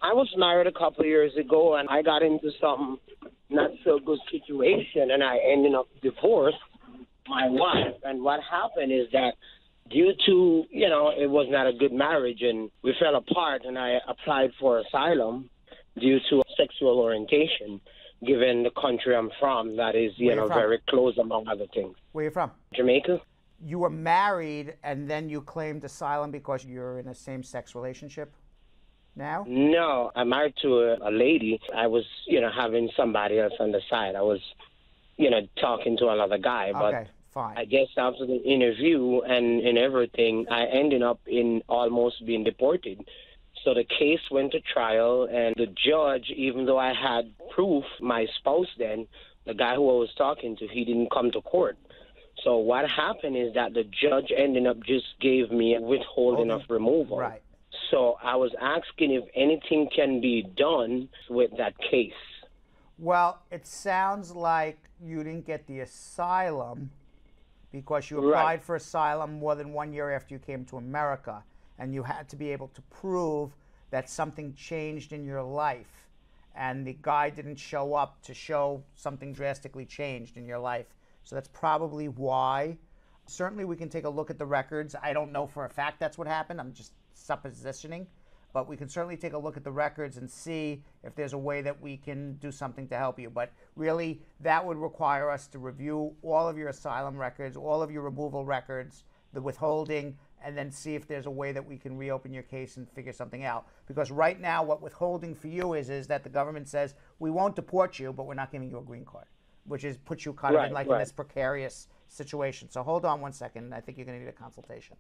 I was married a couple of years ago, and I got into some not so good situation, and I ended up divorced my wife. And what happened is that due to, it was not a good marriage, and we fell apart, and I applied for asylum due to sexual orientation, given the country I'm from, that is, very close, among other things. Where are you from? Jamaica. You were married, and then you claimed asylum because you're in a same-sex relationship now? No, I'm married to a lady. I was, having somebody else on the side. I was, talking to another guy. But okay, fine. I guess after the interview and everything, I ended up in almost being deported. So the case went to trial, and the judge, even though I had proof, my spouse then, the guy who I was talking to, he didn't come to court. So what happened is that the judge ended up just gave me a withholding of removal. Right. So I was asking if anything can be done with that case. Well, it sounds like you didn't get the asylum because you applied for asylum more than 1 year after you came to America, and you had to be able to prove that something changed in your life, and the guy didn't show up to show something drastically changed in your life. So that's probably why. Certainly we can take a look at the records. I don't know for a fact that's what happened. I'm just suppositioning. But we can certainly take a look at the records and see if there's a way that we can do something to help you. But really, that would require us to review all of your asylum records, all of your removal records, the withholding, and then see if there's a way that we can reopen your case and figure something out. Because right now, what withholding for you is that the government says, we won't deport you, but we're not giving you a green card, which is puts you kind of in in this precarious situation. So hold on 1 second. I think you're going to need a consultation.